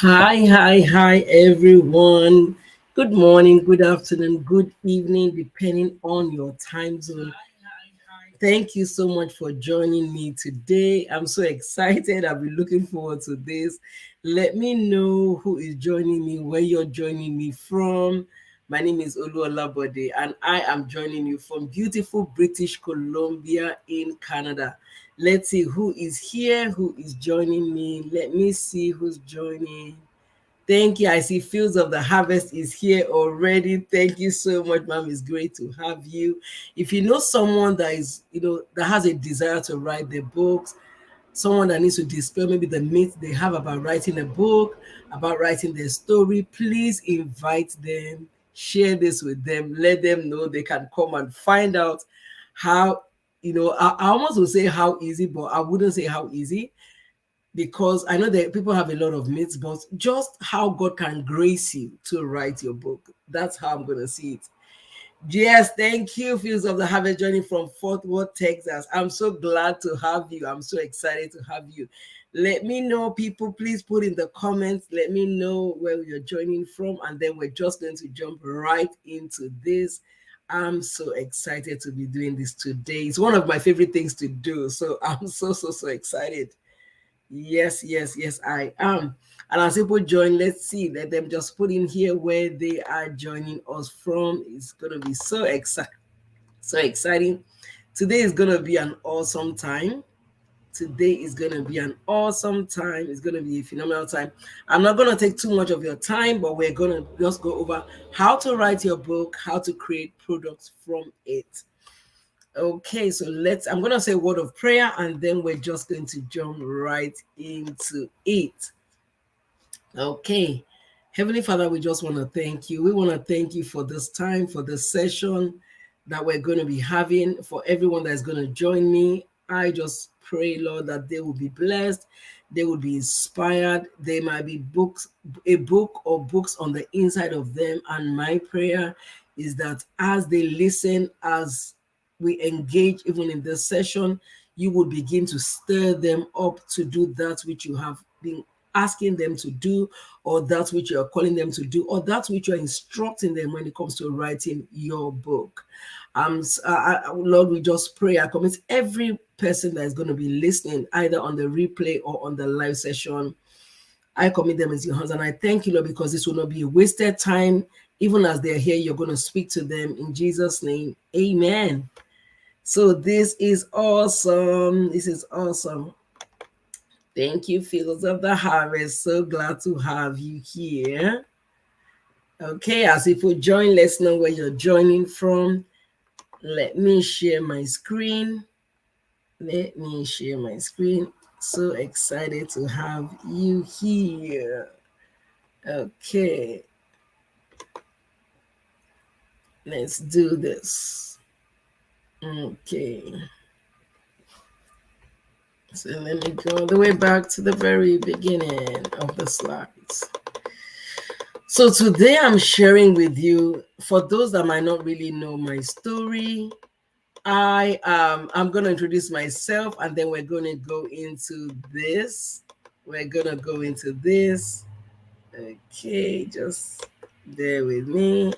Hi, everyone. Good morning, good afternoon, good evening, depending on your time zone. Thank you so much for joining me today. I'm so excited. I've been looking forward to this. Let me know who is joining me, where you're joining me from. My name is Oluolabode, and I am joining you from beautiful British Columbia in Canada. Let's see who is here, who is joining me. Let me see who's joining. Thank you. I see Fields of the Harvest is here already. Thank you so much, ma'am. It's great to have you. If you know someone that is, that has a desire to write the books, someone that needs to dispel maybe the myth they have about writing a book, about writing their story, please invite them, share this with them, let them know they can come and find out how, I almost would say how easy, but I wouldn't say how easy because I know that people have a lot of myths, but just how God can grace you to write your book. That's how I'm going to see it. Yes, thank you, Fields of the Harvest, joining from Fort Worth, Texas. I'm so glad to have you. I'm so excited to have you. Let me know, people. Please put in the comments. Let me know where you're joining from, and then we're just going to jump right into this. I'm so excited to be doing this today. It's one of my favorite things to do. So I'm so excited. Yes, I am. And as people join, let's see. Let them just put in here where they are joining us from. It's gonna be so exciting. Today is gonna be an awesome time. Today is gonna be an awesome time. It's gonna be a phenomenal time. I'm not gonna take too much of your time, but we're gonna just go over how to write your book, how to create products from it. Okay, so I'm going to say a word of prayer and then we're just going to jump right into it. Okay, Heavenly Father, we just want to thank you. We want to thank you for this time, for this session that we're going to be having, for everyone that's going to join me. I just pray, Lord, that they will be blessed, they will be inspired. There might be a book or books on the inside of them. And my prayer is that as they listen, as we engage even in this session, you will begin to stir them up to do that which you have been asking them to do, or that which you are calling them to do, or that which you are instructing them when it comes to writing your book. Lord, we just pray. I commit every person that is going to be listening, either on the replay or on the live session. I commit them into your hands, and I thank you, Lord, because this will not be a wasted time. Even as they're here, you're going to speak to them in Jesus' name. Amen. So this is awesome. This is awesome. Thank you, Fields of the Harvest. So glad to have you here. Okay, as people join, let's know where you're joining from. Let me share my screen. So excited to have you here. Okay. Let's do this. Okay. So let me go all the way back to the very beginning of the slides. So today I'm sharing with you, for those that might not really know my story, I'm going to introduce myself and then we're going to go into this. Okay, just bear with me.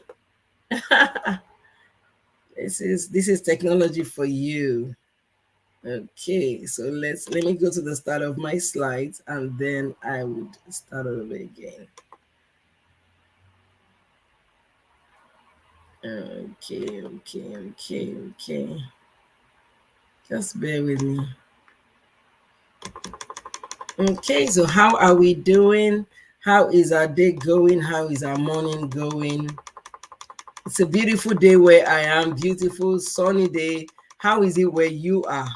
This is technology for you. Okay, so let me go to the start of my slides and then I would start over again. Okay. Just bear with me. Okay, so how are we doing? How is our day going? How is our morning going? It's a beautiful day where I am. Beautiful, sunny day. How is it where you are?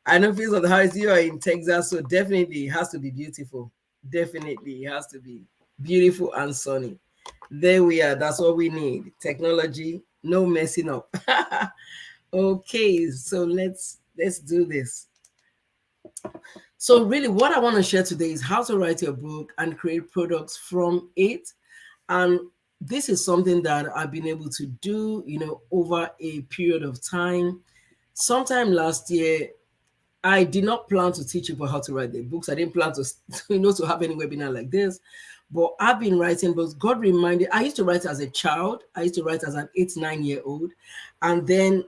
I know Fields of the House, you are in Texas, so definitely it has to be beautiful. Definitely it has to be beautiful and sunny. There we are. That's what we need. Technology, no messing up. Okay, so let's do this. So really what I want to share today is how to write your book and create products from it. And this is something that I've been able to do, over a period of time. Sometime last year, I did not plan to teach people how to write their books. I didn't plan to, to have any webinar like this. But I've been writing books. God reminded, I used to write as a child. I used to write as an 8, 9 year old. And then,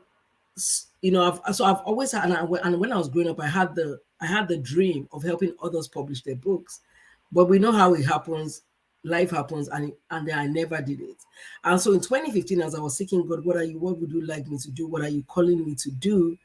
I've always had, and when I was growing up, I had the dream of helping others publish their books. But we know how it happens. Life happens, and then I never did it. And so in 2015, as I was seeking God, what would you like me to do? What are you calling me to do?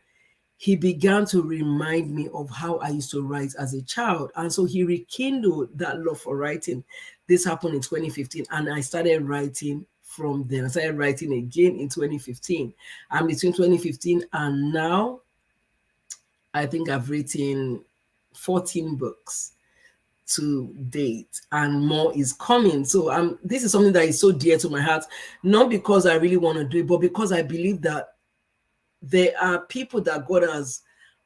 He began to remind me of how I used to write as a child. And so he rekindled that love for writing. This happened in 2015, and I started writing from then. I started writing again in 2015. And between 2015 and now, I think I've written 14 books to date, and more is coming. So this is something that is so dear to my heart, not because I really want to do it, but because I believe that there are people that God has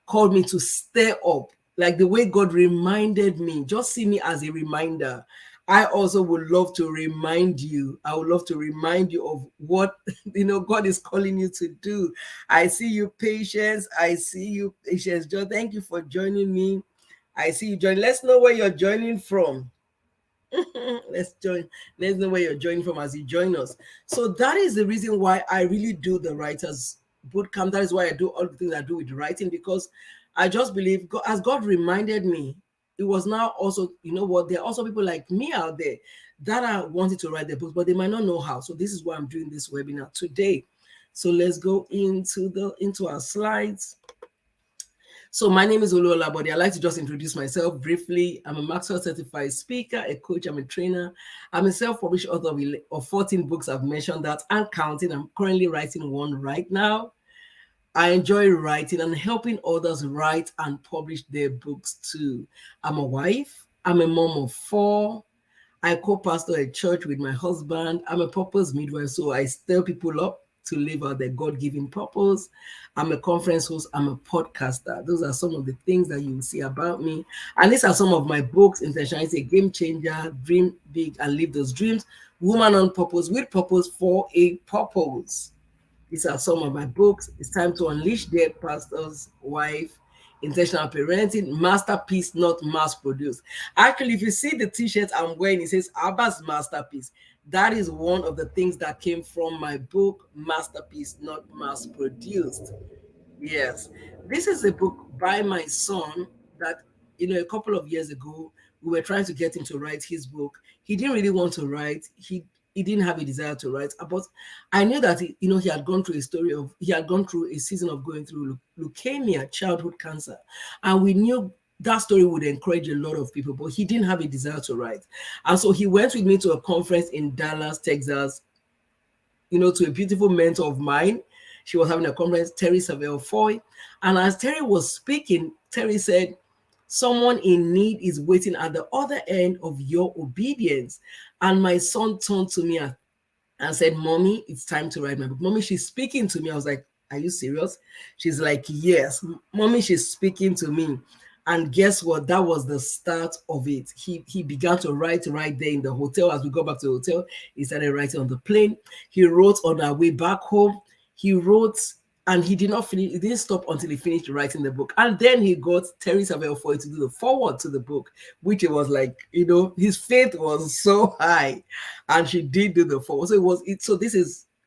called me to stir up, like the way God reminded me. Just see me as a reminder. I also would love to remind you. I would love to remind you of what God is calling you to do. I see you, Patience. I see you, Patience. John, thank you for joining me. I see you join. Let's know where you're joining from. Let's join. Let's know where you're joining from as you join us. So that is the reason why I really do the writers bootcamp. That is why I do all the things I do with writing, because I just believe God, as God reminded me, it was now also, there are also people like me out there that are wanting to write their books, but they might not know how. So this is why I'm doing this webinar today. So let's go into our slides. So my name is Oluolabode. I'd like to just introduce myself briefly. I'm a Maxwell certified speaker, a coach, I'm a trainer. I'm a self-published author of 14 books. I've mentioned that and counting. I'm currently writing one right now. I enjoy writing and helping others write and publish their books too. I'm a wife. I'm a mom of 4. I co-pastor a church with my husband. I'm a purpose midwife, so I stir people up to live out their God-given purpose. I'm a conference host. I'm a podcaster. Those are some of the things that you will see about me. And these are some of my books: Intentionality, a Game Changer, Dream Big and Live Those Dreams, Woman on Purpose, with Purpose, for a Purpose. These are some of my books. It's time to unleash their pastor's wife. Intentional parenting, masterpiece, not mass produced. Actually, if you see the t-shirt I'm wearing, it says Abba's masterpiece. That is one of the things that came from my book, Masterpiece, Not Mass Produced. Yes, this is a book by my son that, a couple of years ago, we were trying to get him to write his book. He didn't really want to write. He didn't have a desire to write, but I knew that he had gone through he had gone through a season of going through leukemia, childhood cancer, and we knew that story would encourage a lot of people, but he didn't have a desire to write. And so he went with me to a conference in Dallas, Texas, to a beautiful mentor of mine. She was having a conference, Terry Savelle Foy. And as Terry was speaking, Terry said, "Someone in need is waiting at the other end of your obedience." And my son turned to me and said, "Mommy, it's time to write my book." Mommy, she's speaking to me. I was like, "Are you serious?" She's like, "Yes." Mommy, she's speaking to me. And guess what? That was the start of it. He began to write right there in the hotel. As we go back to the hotel, he started writing on the plane. He wrote on our way back home. He wrote, and he did not finish. He didn't stop until he finished writing the book. And then he got Terry Savelle Foy to do the foreword to the book, which it was like, his faith was so high, and she did do the foreword. So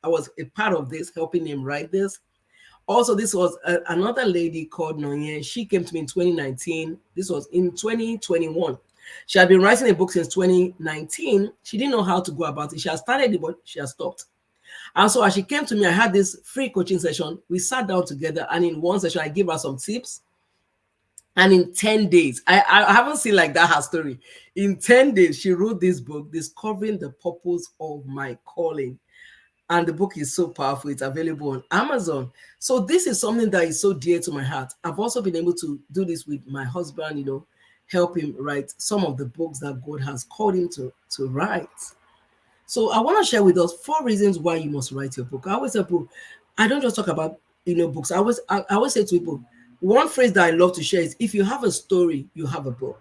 I was a part of this, helping him write this. Also, this was another lady called Noye. She came to me in 2019. This was in 2021. She had been writing a book since 2019. She didn't know how to go about it. She had started it, but she had stopped. And so as she came to me, I had this free coaching session. We sat down together, and in one session, I gave her some tips. And in 10 days, I haven't seen like that her story. In 10 days, she wrote this book, Discovering the Purpose of My Calling. And the book is so powerful. It's available on Amazon. So this is something that is so dear to my heart. I've also been able to do this with my husband, help him write some of the books that God has called him to write. So I want to share with us 4 reasons why you must write your book. I always tell people, I don't just talk about, books. I always say to people, one phrase that I love to share is, if you have a story, you have a book.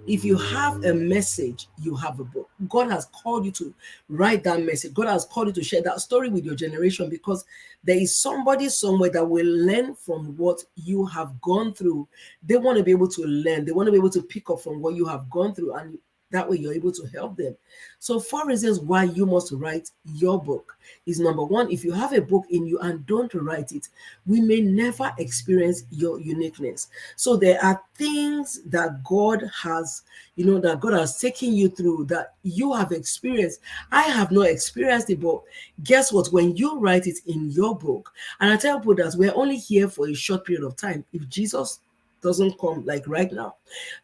If you have a message, you have a book. God has called you to write that message. God has called you to share that story with your generation, because there is somebody somewhere that will learn from what you have gone through. They want to be able to learn. They want to be able to pick up from what you have gone through, and that way you're able to help them. So 4 reasons why you must write your book is: number one, if you have a book in you and don't write it, we may never experience your uniqueness. So there are things that God has, that God has taken you through, that you have experienced. I have not experienced it, but guess what? When you write it in your book, and I tell people that we're only here for a short period of time. If Jesus doesn't come like right now,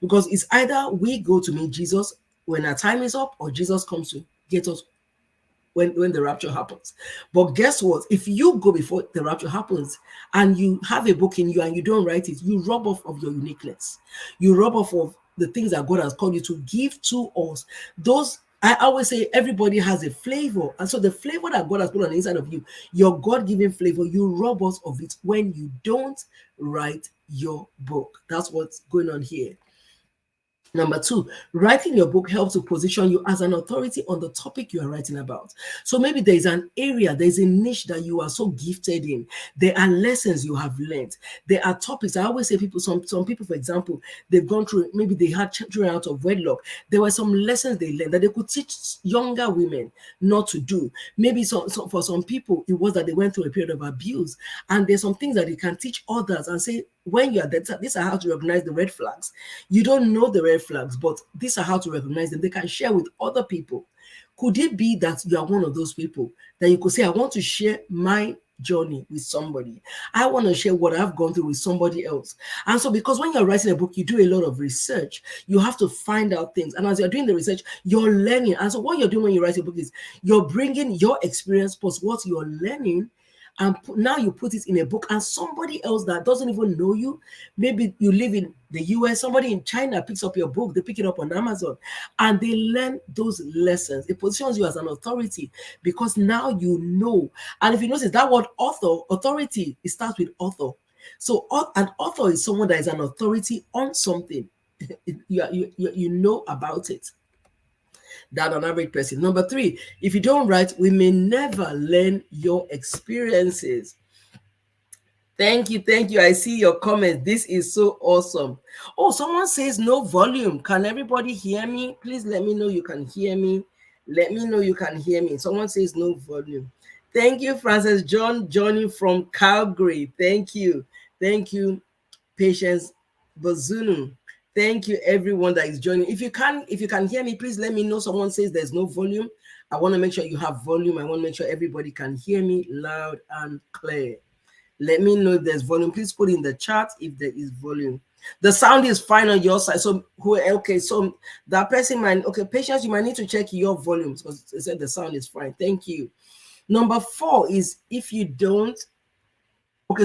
because it's either we go to meet Jesus when our time is up, or Jesus comes to get us when the rapture happens. But guess what? If you go before the rapture happens and you have a book in you and you don't write it, you rub off of your uniqueness. You rub off of the things that God has called you to give to us. Those, I always say, everybody has a flavor. And so the flavor that God has put on the inside of you, your God-given flavor, you rub off of it when you don't write your book. That's what's going on here. Number two, writing your book helps to position you as an authority on the topic you are writing about. So maybe there's an area, there's a niche that you are so gifted in. There are lessons you have learned. There are topics. I always say some people, for example, they've gone through, maybe they had children out of wedlock. There were some lessons they learned that they could teach younger women not to do. Maybe for some people, it was that they went through a period of abuse. And there's some things that they can teach others and say, when you are there, these are how to recognize the red flags. You don't know the red flags, but these are how to recognize them. They can share with other people. Could it be that you are one of those people that you could say, I want to share my journey with somebody. I want to share what I've gone through with somebody else. And so, because when you're writing a book, you do a lot of research. You have to find out things. And as you're doing the research, you're learning. And so what you're doing when you write a book is you're bringing your experience plus what you're learning, and now you put it in a book, and somebody else that doesn't even know you, maybe you live in the US, somebody in China picks up your book, they pick it up on Amazon, and they learn those lessons. It positions you as an authority because now you know. And if you notice that word authority, it starts with author. So an author is someone that is an authority on something. You know about it than an average person. Number three, if you don't write, we may never learn your experiences. Thank you. I see your comments. This is so awesome. Oh, someone says no volume. Can everybody hear me? Please let me know you can hear me. Let me know you can hear me. Someone says no volume. Thank you, Francis Johnny from Calgary. Thank you. Patience Bazunu. Thank you, everyone that is joining. If you can hear me, please let me know. Someone says there's no volume. I want to make sure you have volume. I want to make sure everybody can hear me loud and clear. Let me know if there's volume. Please put in the chat if there is volume. The sound is fine on your side. So so that person might, Patience, you might need to check your volumes because it said the sound is fine. Thank you. Number 4 is if you don't.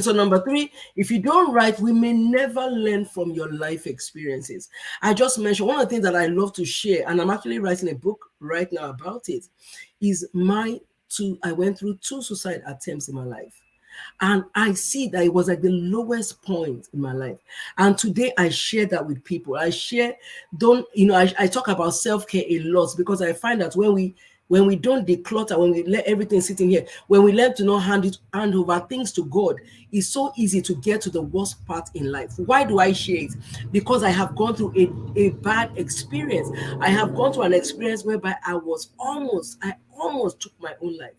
So number 3, if you don't write, we may never learn from your life experiences. I just mentioned one of the things that I love to share, and I'm actually writing a book right now about it, is I went through 2 suicide attempts in my life. And I see that it was like the lowest point in my life. And today I share that with people. I talk about self-care a lot because I find that when we don't declutter, when we let everything sit in here, when we learn to not hand over things to God, it's so easy to get to the worst part in life. Why do I share it? Because I have gone through a bad experience. I have gone through an experience whereby I almost took my own life.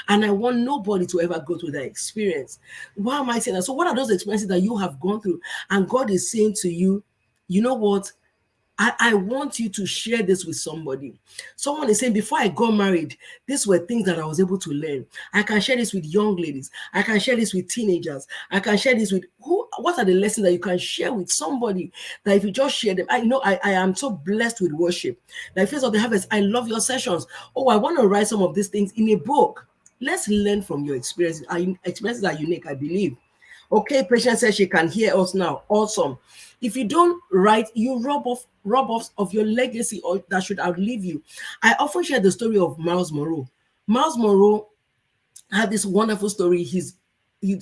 And I want nobody to ever go through that experience. Why am I saying that? So what are those experiences that you have gone through? And God is saying to you, you know what? I want you to share this with somebody. Someone is saying, before I got married, these were things that I was able to learn. I can share this with young ladies. I can share this with teenagers. I can share this with what are the lessons that you can share with somebody that if you just share them? I know I am so blessed with worship. Like Face of the Harvest, I love your sessions. Oh, I want to write some of these things in a book. Let's learn from your experiences. Our experiences are unique, I believe. Okay, Patience says she can hear us now. Awesome. If you don't write, you rub off of your legacy or that should outlive you. I often share the story of Miles Monroe. Miles Monroe had this wonderful story. His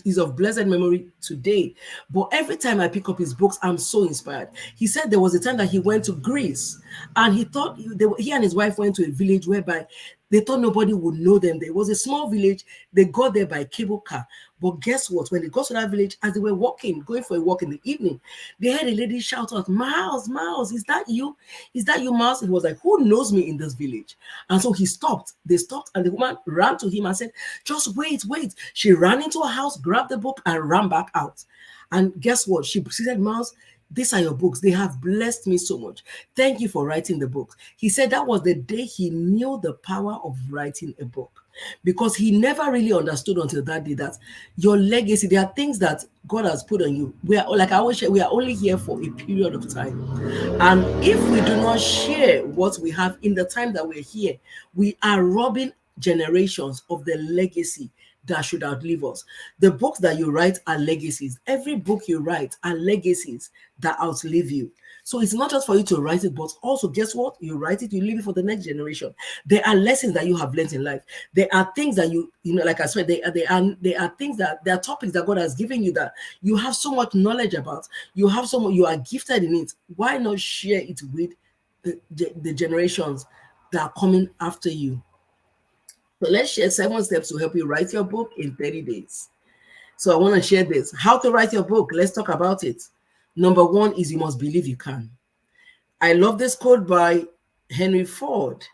is of blessed memory today. But every time I pick up his books, I'm so inspired. He said there was a time that he went to Greece, and he thought he and his wife went to a village whereby they thought nobody would know them. There was a small village. They got there by cable car. But guess what? When they got to that village, as they were walking, going for a walk in the evening, they heard a lady shout out, "Miles, Miles, is that you? Is that you, Miles?" He was like, "Who knows me in this village?" And so he stopped. They stopped, and the woman ran to him and said, "Just wait, wait." She ran into a house, grabbed the book, and ran back out. And guess what? She said, "Miles, these are your books. They have blessed me so much. Thank you for writing the book." He said that was the day he knew the power of writing a book, because he never really understood until that day that your legacy, there are things that God has put on you. We are, like I always say, we are only here for a period of time. And if we do not share what we have in the time that we're here, we are robbing generations of the legacy that should outlive us. The books that you write are legacies. Every book you write are legacies that outlive you. So it's not just for you to write it, but also guess what? You write it, you leave it for the next generation. There are lessons that you have learned in life. There are things that you know, like I said, there are things that there are topics that God has given you that you have so much knowledge about. You have so much, you are gifted in it. Why not share it with the generations that are coming after you? So let's share 7 steps to help you write your book in 30 days. So I want to share this. How to write your book. Let's talk about it. Number 1 is you must believe you can. I love this quote by Henry Ford.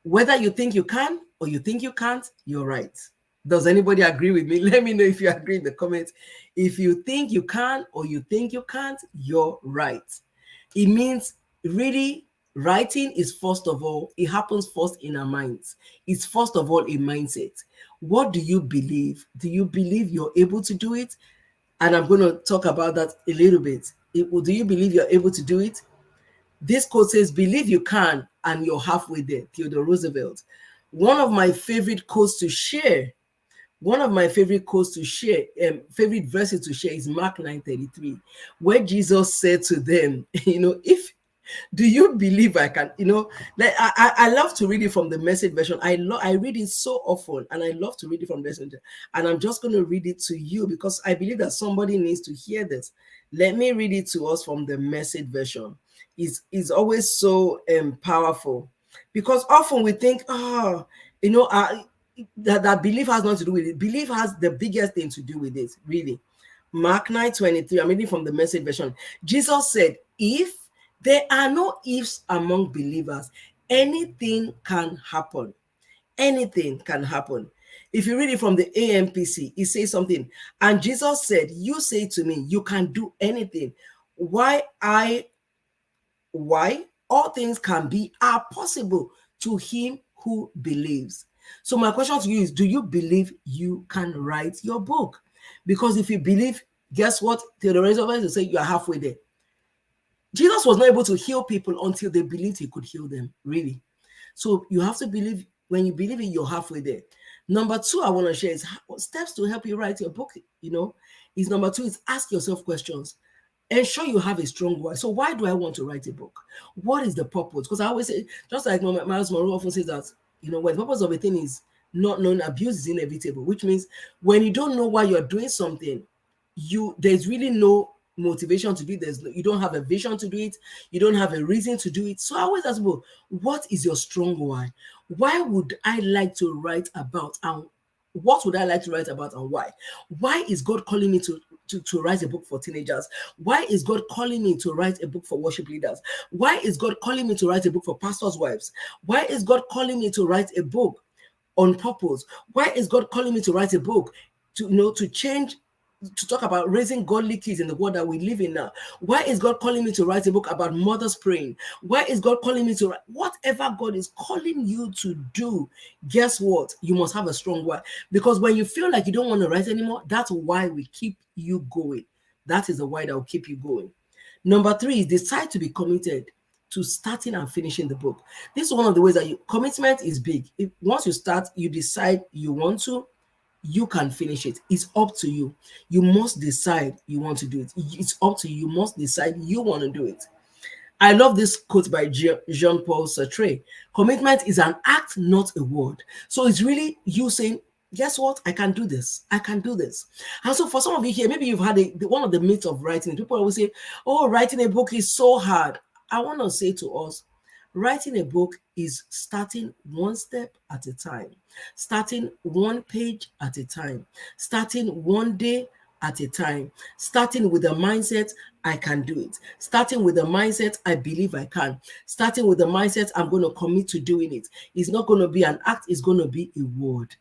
Whether you think you can or you think you can't, you're right. Does anybody agree with me? Let me know if you agree in the comments. If you think you can or you think you can't, you're right. It means really writing is first of all, it happens first in our minds. It's first of all a mindset. What do you believe? Do you believe you're able to do it? And I'm going to talk about that a little bit. Do you believe you're able to do it? This quote says, "Believe you can, and you're halfway there." Theodore Roosevelt. One of my favorite quotes to share, favorite verses to share is Mark 9:33, where Jesus said to them, if do you believe I can? Like I love to read it from the Message version. I read it so often, and I love to read it from the Message. And I'm just going to read it to you because I believe that somebody needs to hear this. Let me read it to us from the Message version. Is always so powerful, because often we think, that belief has nothing to do with it. Belief has the biggest thing to do with it, really. Mark 9:23. I'm reading from the Message version. Jesus said, "If there are no ifs among believers, anything can happen." Anything can happen. If you read it from the AMPC, it says something. And Jesus said, "You say to me, you can do anything. Why all things are possible to him who believes." So my question to you is, do you believe you can write your book? Because if you believe, guess what? Theodore Roosevelt will say you are halfway there. Jesus was not able to heal people until they believed he could heal them, really. So you have to believe. When you believe it, you're halfway there. Number 2, I want to share is steps to help you write your book. Is number 2 is ask yourself questions. Ensure you have a strong why. So why do I want to write a book? What is the purpose? Because I always say, just like Miles Monroe often says that, when the purpose of a thing is not known, abuse is inevitable, which means when you don't know why you're doing something, there's really no motivation to do it. You don't have a vision to do it. You don't have a reason to do it. So I always ask people, what is your strong why? Why would I like to write about, and what would I like to write about, and why? Why is God calling me to write a book for teenagers? Why is God calling me to write a book for worship leaders? Why is God calling me to write a book for pastors' wives? Why is God calling me to write a book on purpose? Why is God calling me to write a book to change, to talk about raising godly kids in the world that we live in now? Why is God calling me to write a book about mothers praying? Why is God calling me to write? Whatever God is calling you to do, guess what? You must have a strong why. Because when you feel like you don't want to write anymore, that's why we keep you going. That is the why that will keep you going. Number 3 is decide to be committed to starting and finishing the book. This is one of the ways that commitment is big. Once you start, you decide you want to, you can finish it. It's up to you. You must decide you want to do it. It's up to you. You must decide you want to do it. I love this quote by Jean-Paul Sartre. Commitment is an act, not a word. So it's really you saying, guess what? I can do this. I can do this. And so for some of you here, maybe you've had one of the myths of writing. People always say, oh, writing a book is so hard. I want to say to us, writing a book is starting one step at a time, starting one page at a time, starting one day at a time, starting with the mindset, I can do it, starting with the mindset, I believe I can, starting with the mindset, I'm going to commit to doing it. It's not going to be an act, it's going to be a word.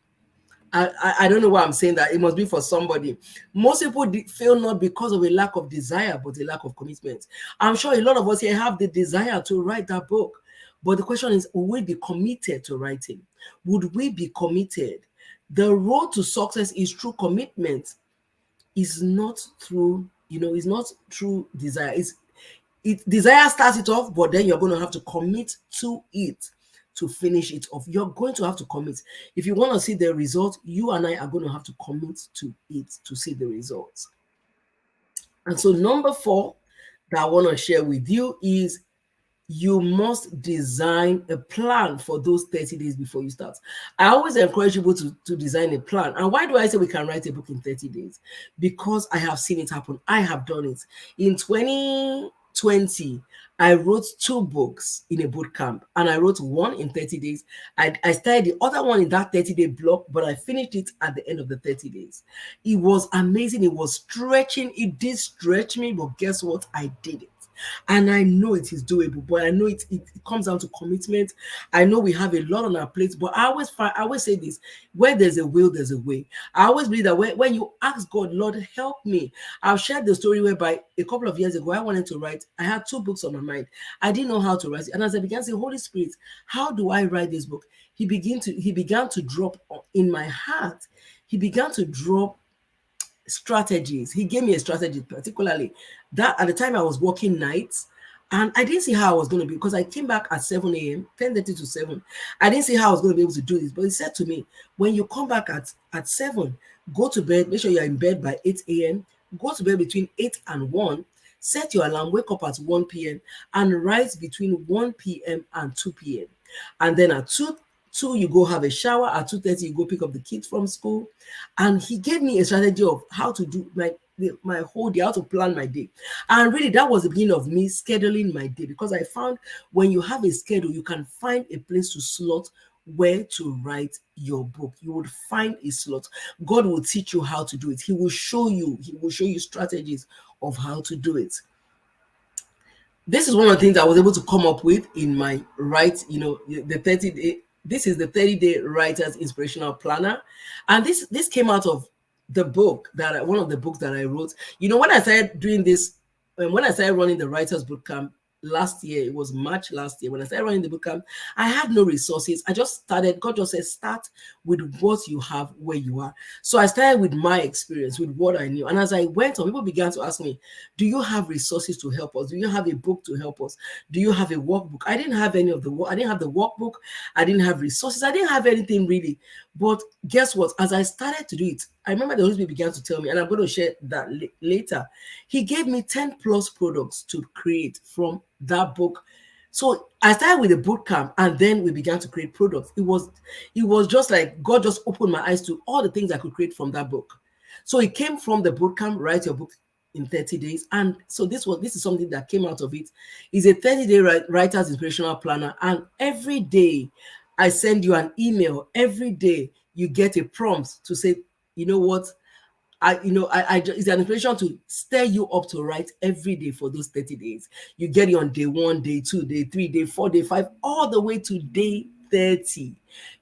I don't know why I'm saying that. It must be for somebody. Most people fail not because of a lack of desire, but a lack of commitment. I'm sure a lot of us here have the desire to write that book. But the question is, will we be committed to writing? Would we be committed? The road to success is through commitment. Is not through, it's not through desire. Desire starts it off, but then you're going to have to commit to it to finish it off. You're going to have to commit. If you want to see the result, you and I are going to have to commit to it to see the results. And so number 4 that I want to share with you is you must design a plan for those 30 days before you start. I always encourage people to design a plan. And why do I say we can write a book in 30 days? Because I have seen it happen. I have done it. In 2020, I wrote 2 books in a boot camp, and I wrote one in 30 days. I started the other one in that 30-day block, but I finished it at the end of the 30 days. It was amazing. It was stretching. It did stretch me, but guess what? I did it. And I know it is doable, but I know it comes down to commitment. I know we have a lot on our plates, but I always say this: where there's a will, there's a way. I always believe that when you ask God, Lord, help me. I've shared the story whereby a couple of years ago I wanted to write. I had 2 books on my mind. I didn't know how to write it, and as I began to say, Holy Spirit, how do I write this book? He began to drop in my heart. He began to drop strategies. He gave me a strategy, particularly that at the time I was working nights, and I didn't see how I was going to be, because I came back at 7 a.m., 10:30 to 7. I didn't see how I was going to be able to do this. But he said to me, when you come back at 7, go to bed, make sure you're in bed by 8 a.m., go to bed between 8 and 1, set your alarm, wake up at 1 p.m., and write between 1 p.m. and 2 p.m. And then at 2, you go have a shower. At 2:30, you go pick up the kids from school. And he gave me a strategy of how to do my whole day, how to plan my day. And really, that was the beginning of me scheduling my day, because I found when you have a schedule, you can find a place to slot where to write your book. You would find a slot. God will teach you how to do it. He will show you strategies of how to do it. This is one of the things I was able to come up with in my the 30-day. This is the 30-day writer's inspirational planner, and this came out of the book one of the books that I wrote. When I started doing this, when I started running the writers bootcamp last year, it was March last year, when I started running the bootcamp, I had no resources. I just started. God just said, start with what you have where you are. So I started with my experience, with what I knew. And as I went on, people began to ask me, do you have resources to help us? Do you have a book to help us? Do you have a workbook? I didn't have any of the work. I didn't have the workbook. I didn't have resources. I didn't have anything really. But guess what? As I started to do it, I remember the Holy Spirit began to tell me, and I'm going to share that later. He gave me 10 plus products to create from that book. So I started with a boot camp, and then we began to create products. It was just like God just opened my eyes to all the things I could create from that book. So it came from the boot camp, write your book in 30 days. And so this is something that came out of it. It's a 30-day writer's inspirational planner. And every day I send you an email. Every day you get a prompt to say, you know what? It's an inspiration to stir you up to write every day for those 30 days. You get it on day 1, day 2, day 3, day 4, day 5, all the way to day 30.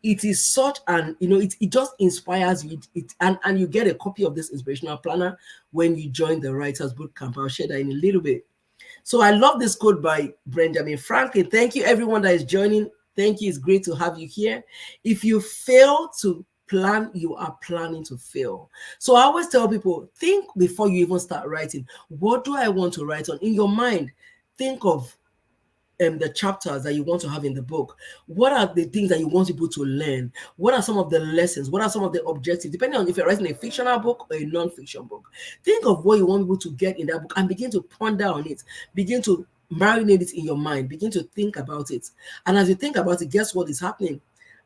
It is such an, it just inspires you. And you get a copy of this inspirational planner when you join the Writers Bootcamp. I'll share that in a little bit. So I love this quote by Benjamin Franklin. Thank you, everyone that is joining. Thank you. It's great to have you here. If you fail to plan, you are planning to fail. So I always tell people, think before you even start writing. What do I want to write on? In your mind, think of the chapters that you want to have in the book. What are the things that you want people to learn? What are some of the lessons? What are some of the objectives? Depending on if you're writing a fictional book or a non-fiction book. Think of what you want people to get in that book and begin to ponder on it. Begin to marinate it in your mind. Begin to think about it. And as you think about it, guess what is happening?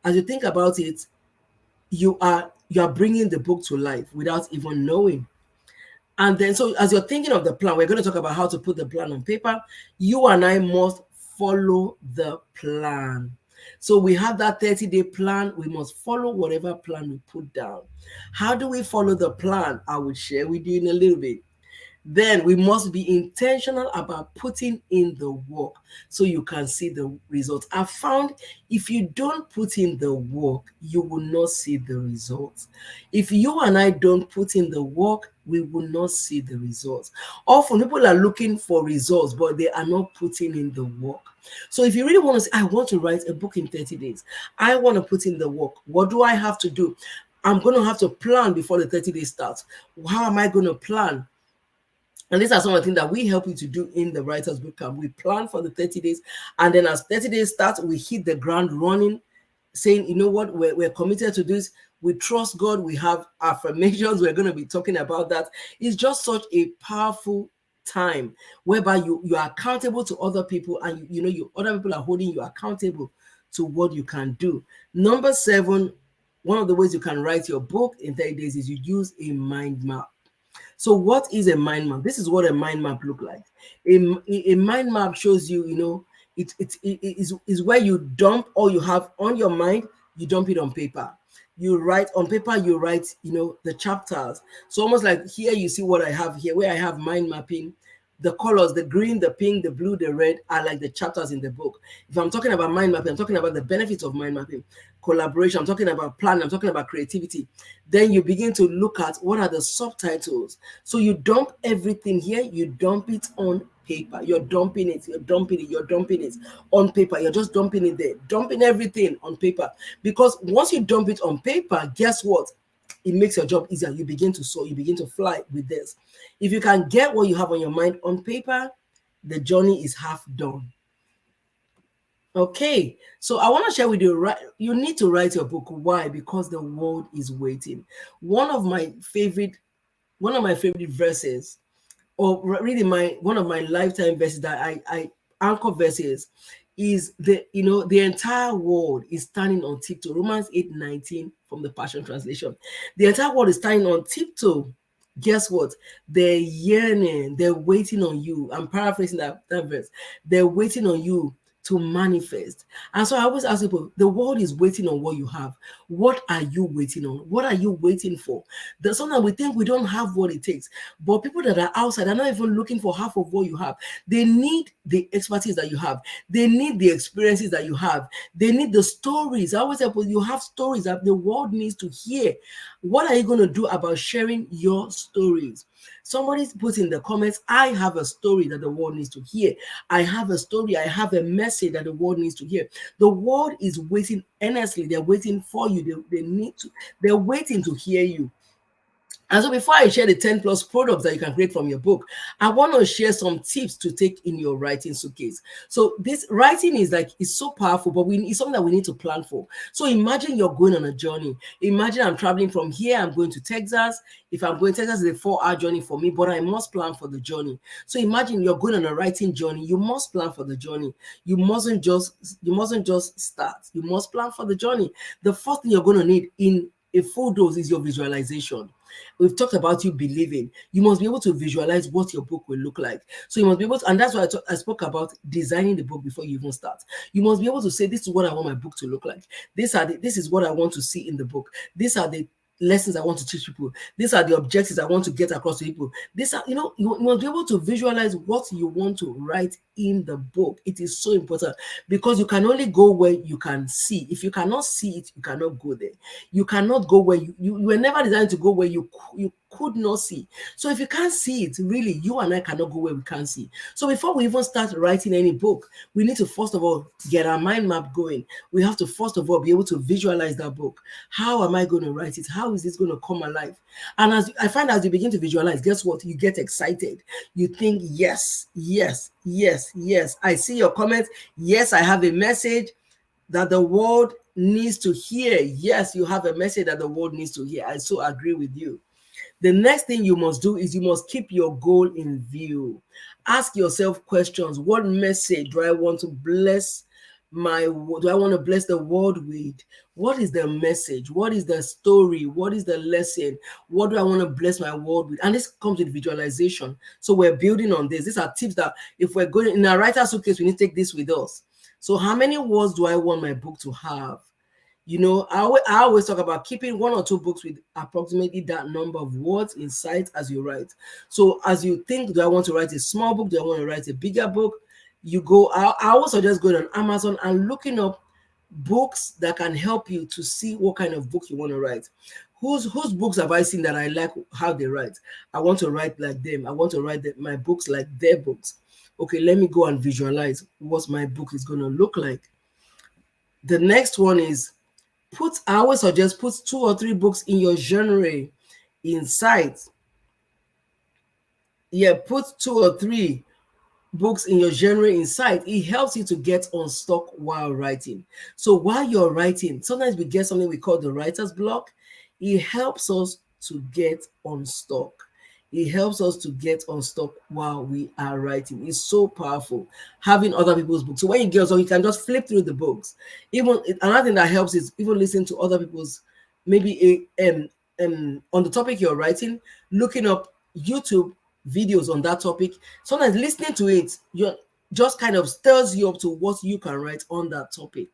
As you think about it, you are bringing the book to life without even knowing. And then, so as you're thinking of the plan, we're going to talk about how to put the plan on paper. You and I must follow the plan. So we have that 30-day plan. We must follow whatever plan we put down. How do we follow the plan? I will share with you in a little bit. Then we must be intentional about putting in the work so you can see the results. I found if you don't put in the work, you will not see the results. If you and I don't put in the work, we will not see the results. Often people are looking for results, but they are not putting in the work. So if you really want to say, I want to write a book in 30 days, I want to put in the work, what do I have to do? I'm going to have to plan before the 30 days starts. How am I going to plan? And these are some of the things that we help you to do in the Writers Bootcamp. We plan for the 30 days, and then as 30 days starts, we hit the ground running, saying, you know what, we're committed to this. We trust God. We have affirmations. We're going to be talking about that. It's just such a powerful time whereby you are accountable to other people, and other people are holding you accountable to what you can do. Number 7, one of the ways you can write your book in 30 days is you use a mind map. So what is a mind map? This is what a mind map look like. A mind map shows you, it is where you dump all you have on your mind, you dump it on paper. You write on paper, you write, the chapters. So almost like here you see what I have here, where I have mind mapping. The colors, the green, the pink, the blue, the red are like the chapters in the book. If I'm talking about mind mapping, I'm talking about the benefits of mind mapping, collaboration, I'm talking about planning, I'm talking about creativity. Then you begin to look at what are the subtitles. So you dump everything here, you dump it on paper. You're dumping it on paper. You're just dumping it there, dumping everything on paper. Because once you dump it on paper, guess what? It makes your job easier. You begin to soar, you begin to fly with this. If you can get what you have on your mind on paper, the journey is half done. Okay, so I want to share with you, you need to write your book. Why? Because the world is waiting. One of my favorite verses, or really one of my lifetime verses that I anchor verses, is the entire world is standing on tiptoe. Romans 8:19 from the Passion Translation. The entire world is standing on tiptoe. Guess what? They're yearning, they're waiting on you. I'm paraphrasing that verse. They're waiting on you to manifest. And so I always ask people, the world is waiting on what you have. What are you waiting on? What are you waiting for? Sometimes we think we don't have what it takes, but people that are outside are not even looking for half of what you have. They need the expertise that you have. They need the experiences that you have. They need the stories. I always say, well, you have stories that the world needs to hear. What are you going to do about sharing your stories? Somebody put in the comments, I have a story that the world needs to hear. I have a story, I have a message that the world needs to hear. The world is waiting earnestly. They're waiting for you. They're waiting to hear you. And so before I share the 10 plus products that you can create from your book, I want to share some tips to take in your writing suitcase. So this writing is so powerful, but it's something that we need to plan for. So imagine you're going on a journey. Imagine I'm traveling from here, I'm going to Texas. If I'm going to Texas, it's a 4-hour journey for me, but I must plan for the journey. So imagine you're going on a writing journey. You must plan for the journey. You mustn't just start. You must plan for the journey. The first thing you're going to need in a full dose is your visualization. We've talked about you believing. You must be able to visualize what your book will look like. So you must be able to, and that's why I spoke about designing the book before you even start. You must be able to say, this is what I want my book to look like. This is what I want to see in the book. These are the lessons I want to teach people. These are the objectives I want to get across to people. These are, you must be able to visualize what you want to write in the book. It is so important because you can only go where you can see. If you cannot see it, you cannot go there. You cannot go where you were never designed to go where you could not see. So if you can't see it, really, you and I cannot go where we can't see. So before we even start writing any book, we need to first of all get our mind map going. We have to first of all be able to visualize that book. How am I going to write it? How is this going to come alive? And as you begin to visualize, guess what? You get excited. You think, yes, yes, yes, yes. I see your comments. Yes, I have a message that the world needs to hear. Yes, you have a message that the world needs to hear. I so agree with you. The next thing you must do is you must keep your goal in view. Ask yourself questions. What message do I want to bless do I want to bless the world with? What is the message? What is the story? What is the lesson? What do I want to bless my world with? And this comes with visualization. So we're building on this. These are tips that if we're going in a writer's suitcase, we need to take this with us. So how many words do I want my book to have? You know, I always talk about keeping 1 or 2 books with approximately that number of words in sight as you write. So as you think, do I want to write a small book? Do I want to write a bigger book? You go, I always suggest going on Amazon and looking up books that can help you to see what kind of book you want to write. Whose books have I seen that I like how they write? I want to write like them. I want to write my books like their books. Okay, let me go and visualize what my book is going to look like. The next one is I always suggest put 2 or 3 books in your genre in sight. Yeah, put 2 or 3 books in your genre in sight. It helps you to get unstuck while writing. So while you're writing, sometimes we get something we call the writer's block. It helps us to get unstuck. It helps us to get unstuck while we are writing. It's so powerful having other people's books. So when you get so you can just flip through the books. Even another thing that helps is even listening to other people's, maybe on the topic you're writing, looking up YouTube videos on that topic. Sometimes listening to it, you just kind of stirs you up to what you can write on that topic.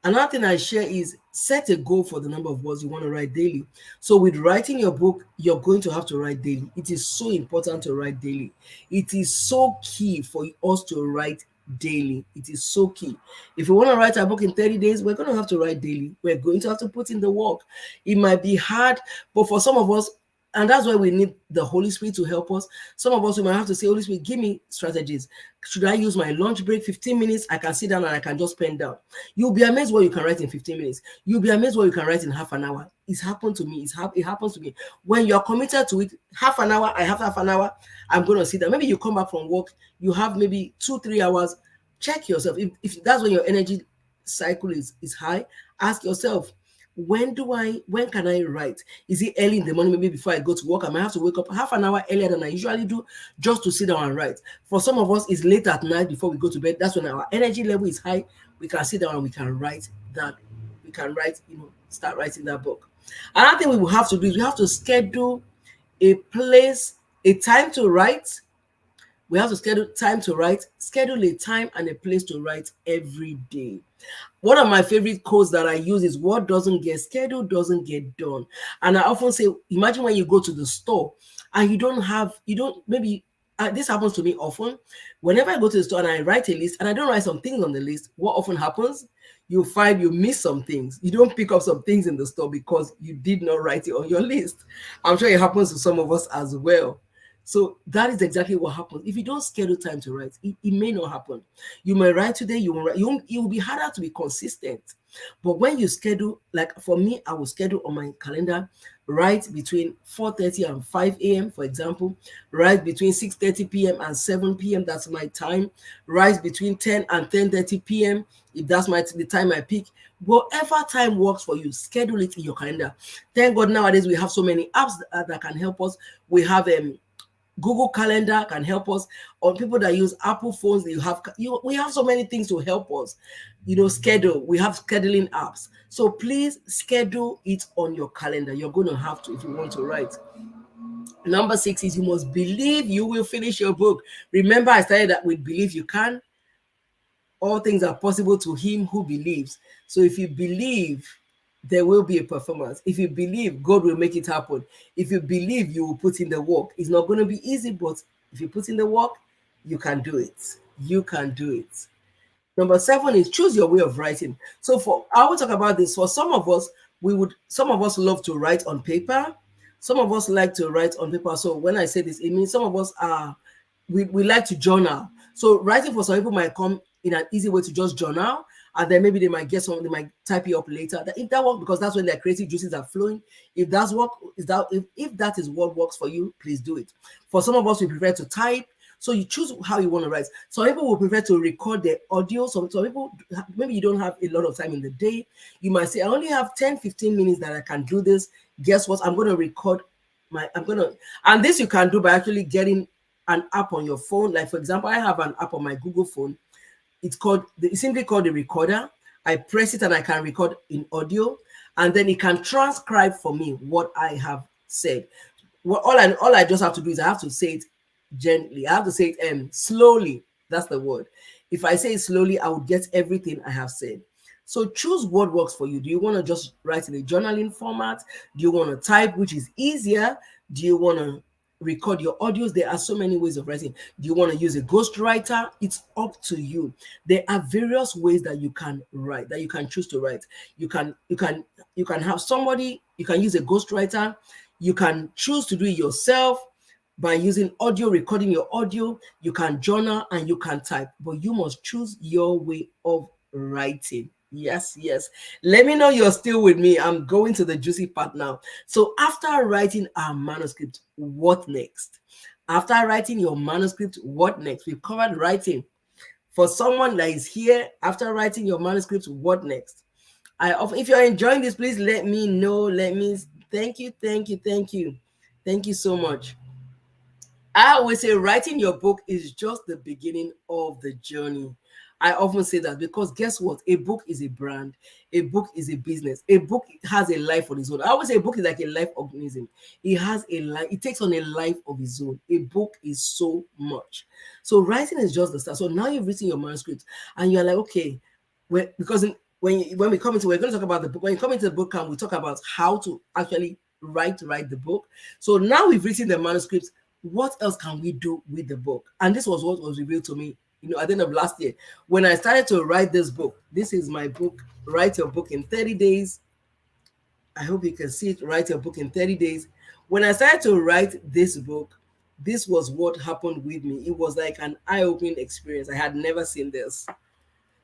Another thing I share is set a goal for the number of words you want to write daily. So with writing your book, you're going to have to write daily. It is so important to write daily. It is so key for us to write daily. It is so key. If we want to write our book in 30 days, we're going to have to write daily. We're going to have to put in the work. It might be hard, but for some of us, and that's why we need the Holy Spirit to help us. Some of us, we might have to say, Holy Spirit, give me strategies. Should I use my lunch break, 15 minutes? I can sit down and I can just pen down. You'll be amazed what you can write in 15 minutes. You'll be amazed what you can write in half an hour. It's happened to me. It happens to me. When you're committed to it, half an hour, I have half an hour, I'm going to sit down. Maybe you come back from work, you have maybe 2-3 hours. Check yourself. If that's when your energy cycle is high, ask yourself, when can I write? Is it early in the morning, maybe before I go to work? I might have to wake up half an hour earlier than I usually do just to sit down and write. For some of us, it's late at night before we go to bed. That's when our energy level is high. We can sit down and we can write that. We can write, start writing that book. Another thing we will have to do is we have to schedule a time to write. We have to schedule time to write, schedule a time and a place to write every day. One of my favorite quotes that I use is, what doesn't get scheduled doesn't get done. And I often say, imagine when you go to the store and this happens to me often. Whenever I go to the store and I write a list and I don't write some things on the list, what often happens? You find you miss some things. You don't pick up some things in the store because you did not write it on your list. I'm sure it happens to some of us as well. So that is exactly what happens. If you don't schedule time to write, it may not happen. You may write today, you won't write. It will be harder to be consistent. But when you schedule, like for me, I will schedule on my calendar, write between 4:30 and 5 a.m., for example, write between 6:30 p.m. and 7 p.m., that's my time, write between 10 and 10:30 p.m., if that's the time I pick. Whatever time works for you, schedule it in your calendar. Thank God nowadays we have so many apps that can help us. We have Google Calendar can help us. On people that use Apple phones, we have so many things to help us. Schedule. We have scheduling apps. So please schedule it on your calendar. You're going to have to if you want to write. Number 6 is you must believe you will finish your book. Remember, I started that with believe you can. All things are possible to him who believes. So if you believe, there will be a performance. If you believe, God will make it happen. If you believe, you will put in the work. It's not going to be easy, but if you put in the work, you can do it. You can do it. Number 7 is choose your way of writing. So I will talk about this. For some of us, some of us love to write on paper. Some of us like to write on paper. So when I say this, it means some of us we like to journal. So writing for some people might come in an easy way to just journal, and then maybe they might get something, they might type it up later. If that works, because that's when their creative juices are flowing. If that is what works for you, please do it. For some of us, we prefer to type. So you choose how you want to write. Some people will prefer to record their audio. Some people, maybe you don't have a lot of time in the day. You might say, I only have 10-15 minutes that I can do this. Guess what? I'm going to record and this you can do by actually getting an app on your phone. Like, for example, I have an app on my Google phone. it's simply called the recorder. I press it and I can record in audio, and then it can transcribe for me what I have said. What all I just have to do is I have to say it gently. I have to say it slowly. That's the word. If I say it slowly, I will get everything I have said. So choose what works for you. Do you want to just write in a journaling format? Do you want to type, which is easier? Do you want to record your audios? There are so many ways of writing. Do you want to use a ghostwriter? It's up to you. There are various ways that you can write, that you can choose to write. You can have somebody, you can use a ghostwriter, you can choose to do it yourself by using audio, recording your audio. You can journal and you can type, but you must choose your way of writing. Yes, yes. Let me know you're still with me. I'm going to the juicy part now. So after writing our manuscript, what next? After writing your manuscript, what next? We've covered writing. For someone that is here, after writing your manuscript, what next? If you're enjoying this, please let me know. Thank you, thank you, thank you. Thank you so much. I always say writing your book is just the beginning of the journey. I often say that because guess what? A book is a brand. A book is a business. A book has a life on its own. I always say a book is like a life organism. It has a life. It takes on a life of its own. A book is so much. So writing is just the start. So now you've written your manuscript and you're like, okay, because when we come into, we're going to talk about the book. When you come into the book camp, we talk about how to actually write the book. So now we've written the manuscript. What else can we do with the book? And this was what was revealed to me, at the end of last year when I started to write this book. This is my book, Write Your Book in 30 Days. I hope you can see it, Write Your Book in 30 Days. When I started to write this book, this was what happened with me. It was like an eye-opening experience. I had never seen this.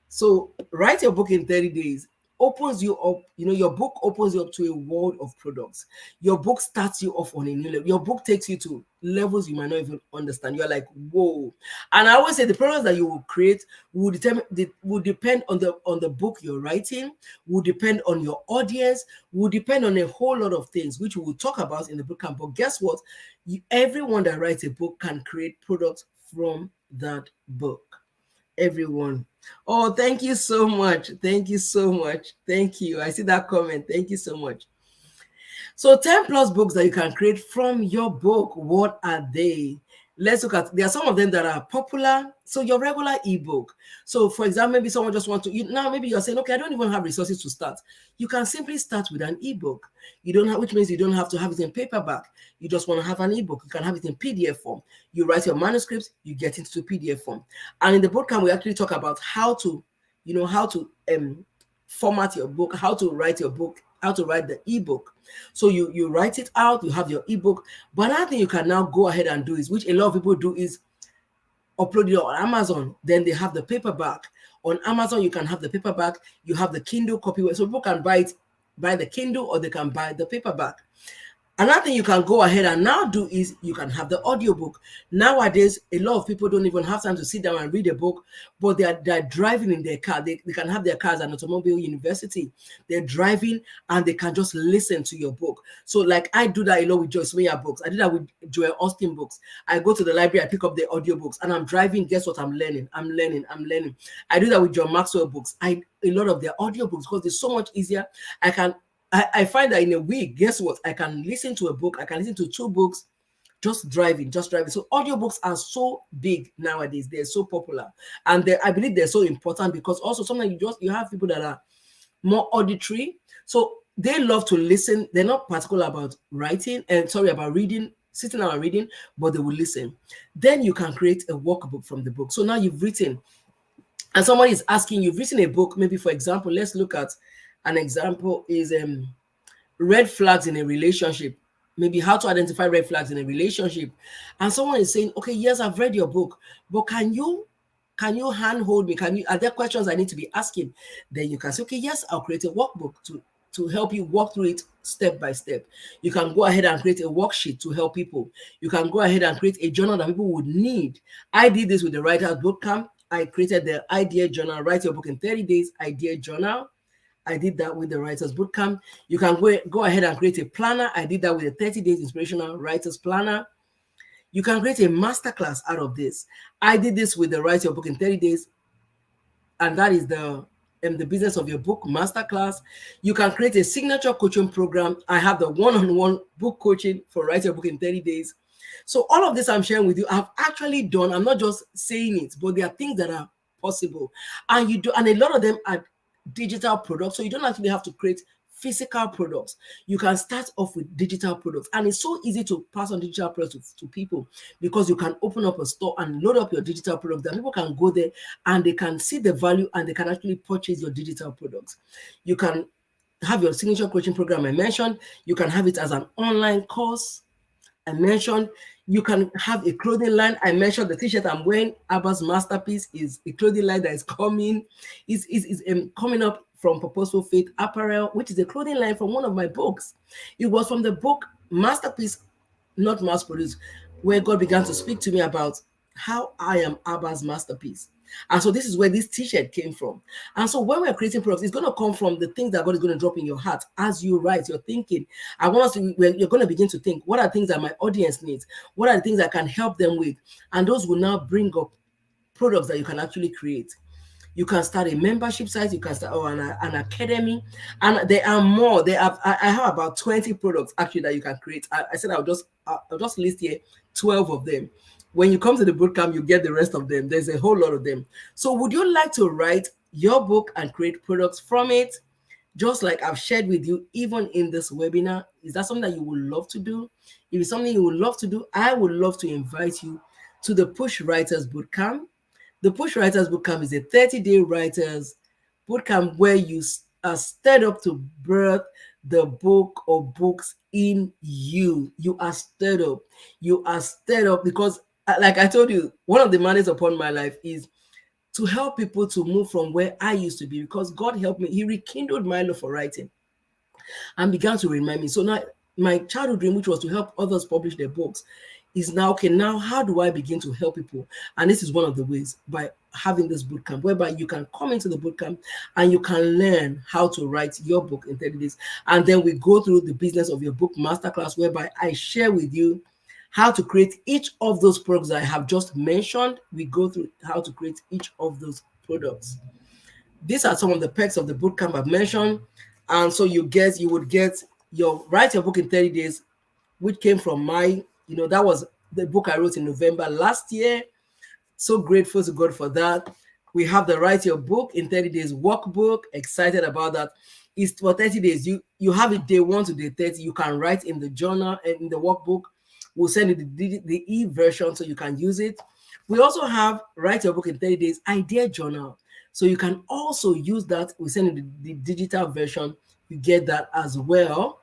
So Write Your Book in 30 Days opens you up. Your book opens you up to a world of products. Your book starts you off on a new level. Your book takes you to levels you might not even understand. You're like, whoa. And I always say the products that you will create will depend on the book you're writing, will depend on your audience, will depend on a whole lot of things, which we will talk about in the book camp. But guess what? Everyone that writes a book can create products from that book. Everyone. Oh, thank you so much. Thank you so much. Thank you. I see that comment. Thank you so much. So 10 plus books that you can create from your book. What are they? Let's look at, there are some of them that are popular. So your regular ebook. So for example, maybe someone just wants to, now maybe you're saying, okay, I don't even have resources to start. You can simply start with an ebook. Which means you don't have to have it in paperback. You just want to have an ebook. You can have it in PDF form. You write your manuscripts, you get into PDF form. And in the bootcamp, we actually talk about how to format your book, how to write your book, how to write the ebook. So you write it out, you have your ebook. But another thing you can now go ahead and do is, which a lot of people do, is upload it on Amazon. Then they have the paperback. On Amazon, you can have the paperback. You have the Kindle copy. So people can buy the Kindle or they can buy the paperback. Another thing you can go ahead and now do is you can have the audiobook. Nowadays, a lot of people don't even have time to sit down and read a book, but they're driving in their car. They can have their cars at Automobile University. They're driving and they can just listen to your book. So like I do that a lot with Joyce Meyer books. I do that with Joel Austin books. I go to the library, I pick up the audiobooks and I'm driving. Guess what? I'm learning. I do that with John Maxwell books. A lot of their audiobooks because it's so much easier. I find that in a week, guess what? I can listen to a book. I can listen to 2 books just driving. So audiobooks are so big nowadays. They're so popular. And I believe they're so important because also sometimes you have people that are more auditory. So they love to listen. They're not particular about about reading, sitting down and reading, but they will listen. Then you can create a workbook from the book. So now you've written, and somebody is asking, you've written a book, maybe for example, let's look at an example is red flags in a relationship. Maybe how to identify red flags in a relationship. And someone is saying, okay, yes, I've read your book, but can you handhold me? Are there questions I need to be asking? Then you can say, okay, yes, I'll create a workbook to help you walk through it step by step. You can go ahead and create a worksheet to help people. You can go ahead and create a journal that people would need. I did this with the Writers Bootcamp. I created the idea journal, Write Your Book in 30 Days idea journal. I did that with the Writers Bootcamp. You can go ahead and create a planner. I did that with the 30 Days Inspirational Writers Planner. You can create a masterclass out of this. I did this with the Write Your Book in 30 Days and that is the business of your book masterclass. You can create a signature coaching program. I have the one-on-one book coaching for write your book in 30 days. So all of this I'm sharing with you, I've actually done. I'm not just saying it, but there are things that are possible. And you do, and a lot of them are digital products. So you don't actually have to create physical products. You can start off with digital products. And it's so easy to pass on digital products to people because you can open up a store and load up your digital products. Then people can go there and they can see the value and they can actually purchase your digital products. You can have your signature coaching program I mentioned. You can have it as an online course. I mentioned you can have a clothing line. I mentioned the t-shirt I'm wearing, Abba's masterpiece, is a clothing line that is coming. Is coming up from Purposeful Faith Apparel, which is a clothing line from one of my books. It was from the book Masterpiece, not mass produced, where God began to speak to me about how I am Abba's masterpiece. And so this is where this t-shirt came from. And so when we're creating products, it's going to come from the things that God is going to drop in your heart as you write, you're thinking. I want us to, you're going to begin to think, what are things that my audience needs? What are the things I can help them with? And those will now bring up products that you can actually create. You can start a membership site. You can start an academy, and there are more. I have about 20 products actually that you can create. I said I'll just list here 12 of them. When you come to the bootcamp, you get the rest of them. There's a whole lot of them. So would you like to write your book and create products from it? Just like I've shared with you, even in this webinar, is that something that you would love to do? If it's something you would love to do, I would love to invite you to the Push Writers Bootcamp. The Push Writers Bootcamp is a 30-day writers bootcamp where you are stirred up to birth the book or books in you. You are stirred up. You are stirred up because, like I told you, one of the mandates upon my life is to help people to move from where I used to be, because God helped me. He rekindled my love for writing and began to remind me. So now my childhood dream, which was to help others publish their books, is now, okay, now how do I begin to help people? And this is one of the ways, by having this bootcamp, whereby you can come into the bootcamp and you can learn how to write your book in 30 days. And then we go through the business of your book masterclass, whereby I share with you how to create each of those products that I have just mentioned. We go through how to create each of those products. These are some of the perks of the bootcamp I've mentioned. And so you would get your write your book in 30 days, which came from that was the book I wrote in November last year. So grateful to God for that. We have the Write Your Book in 30 Days workbook. Excited about that. It's for 30 days. You have it day 1 to day 30. You can write in the journal and in the workbook. We'll send you the e-version so you can use it. We also have Write Your Book in 30 Days Idea Journal. So you can also use that. We send you the digital version. You get that as well.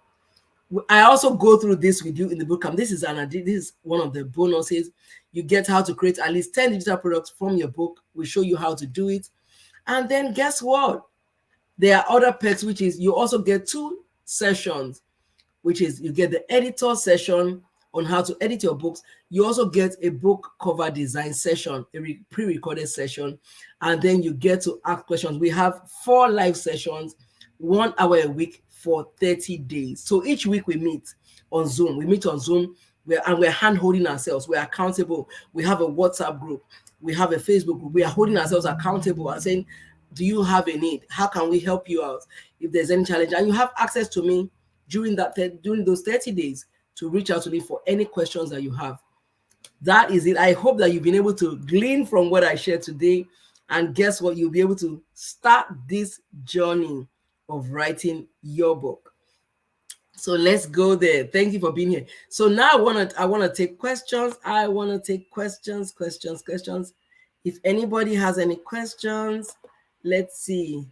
I also go through this with you in the bootcamp. This is one of the bonuses. You get how to create at least 10 digital products from your book. We show you how to do it. And then guess what? There are other perks, which is you also get 2 sessions, which is you get the editor session on how to edit your books. You also get a book cover design session, a pre-recorded session, and then you get to ask questions. We have 4 live sessions, 1 hour a week for 30 days. So each week we meet on Zoom. We're hand-holding ourselves. We're accountable. We have a WhatsApp group. We have a Facebook group. We are holding ourselves accountable and saying, do you have a need? How can we help you out if there's any challenge? And you have access to me during those 30 days to reach out to me for any questions that you have. That is it. I hope that you've been able to glean from what I shared today. And guess what? You'll be able to start this journey of writing your book. So let's go there. Thank you for being here. So now I want to take questions. I want to take questions. If anybody has any questions, let's see.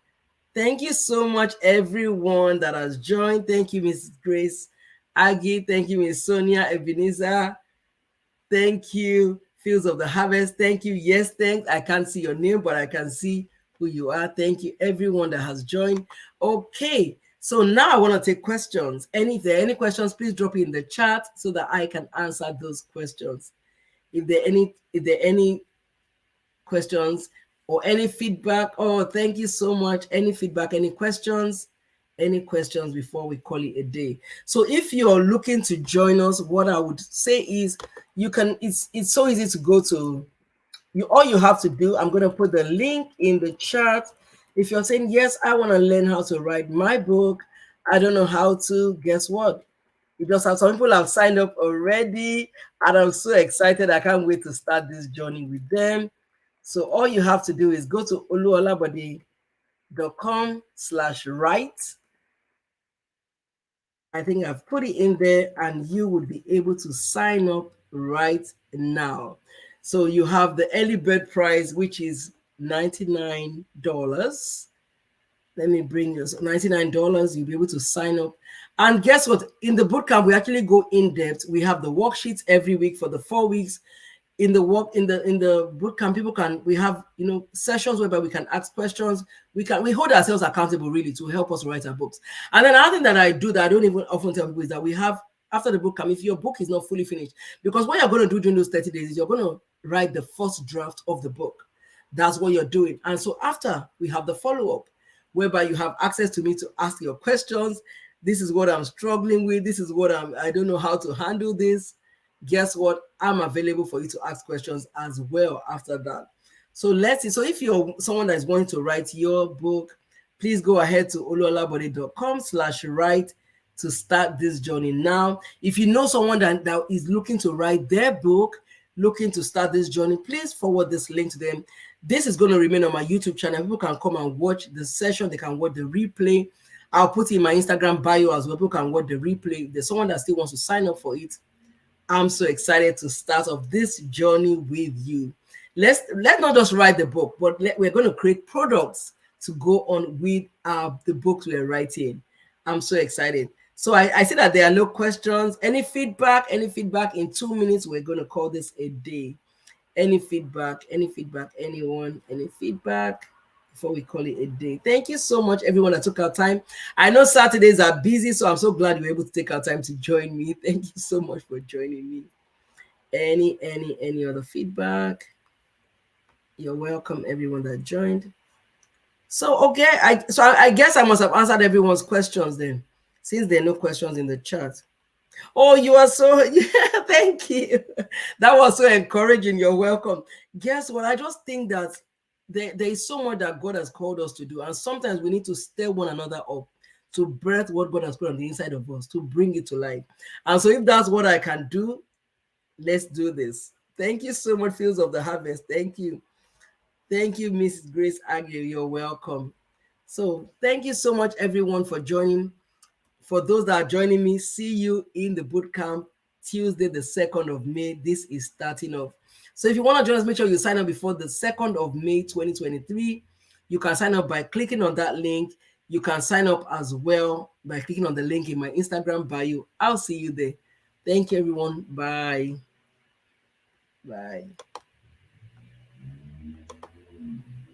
Thank you so much, everyone that has joined. Thank you, Miss Grace Aggie. Thank you, Miss Sonia Ebenezer. Thank you, Fields of the Harvest. Thank you. Yes, thanks. I can't see your name, but I can see who you are. Thank you, everyone that has joined. Okay, so now I want to take questions. And if there are any questions, please drop it in the chat so that I can answer those questions. If there are any questions or any feedback, oh, thank you so much. Any feedback, any questions before we call it a day? So if you're looking to join us, what I would say is it's so easy to go to All you have to do, I'm going to put the link in the chat. If you're saying, yes, I want to learn how to write my book, I don't know how to, guess what? You just have some people have signed up already, and I'm so excited. I can't wait to start this journey with them. So all you have to do is go to oluolabode.com/write. I think I've put it in there, and you would be able to sign up right now. So you have the early bird price, which is $99. Let me bring you $99. You'll be able to sign up. And guess what? In the bootcamp, we actually go in depth. We have the worksheets every week for the 4 weeks. In the boot camp, people can, we have sessions whereby we can ask questions. We hold ourselves accountable really to help us write our books. And then another thing that I do that I don't even often tell people is that we have, after the boot camp, if your book is not fully finished, because what you're going to do during those 30 days is you're going to write the first draft of the book. That's what you're doing. And so after, we have the follow-up, whereby you have access to me to ask your questions. This is what I'm struggling with. This is what I don't know how to handle this. Guess what? I'm available for you to ask questions as well after that. So let's see. So if you're someone that is wanting to write your book, please go ahead to oluolabode.com/write to start this journey now. If you know someone that is looking to write their book, looking to start this journey, please forward this link to them. This is going to remain on my YouTube channel. People can come and watch the session. They can watch the replay. I'll put it in my Instagram bio as well. People can watch the replay. If there's someone that still wants to sign up for it, I'm so excited to start off this journey with you. Let's not just write the book, but we're going to create products to go on with the books we're writing. I'm so excited. So I see that there are no questions. Any feedback? Any feedback? In 2 minutes, we're going to call this a day. Any feedback? Any feedback? Anyone? Any feedback? Before we call it a day. Thank you so much, everyone that took our time. I know Saturdays are busy, so I'm so glad you were able to take our time to join me. Thank you so much for joining me. Any other feedback? You're welcome, everyone that joined. So okay, I guess I must have answered everyone's questions then, since there are no questions in the chat. Oh, you are so, yeah, thank you. That was so encouraging. You're welcome. Guess what? I just think that there is so much that God has called us to do. And sometimes we need to stir one another up to birth what God has put on the inside of us, to bring it to life. And so if that's what I can do, let's do this. Thank you so much, Fields of the Harvest. Thank you. Thank you, Mrs. Grace Agnew. You're welcome. So thank you so much, everyone, for joining. For those that are joining me, see you in the bootcamp Tuesday, the 2nd of May. This is starting off. So if you want to join us, make sure you sign up before the 2nd of May, 2023. You can sign up by clicking on that link. You can sign up as well by clicking on the link in my Instagram bio. I'll see you there. Thank you, everyone. Bye. Bye.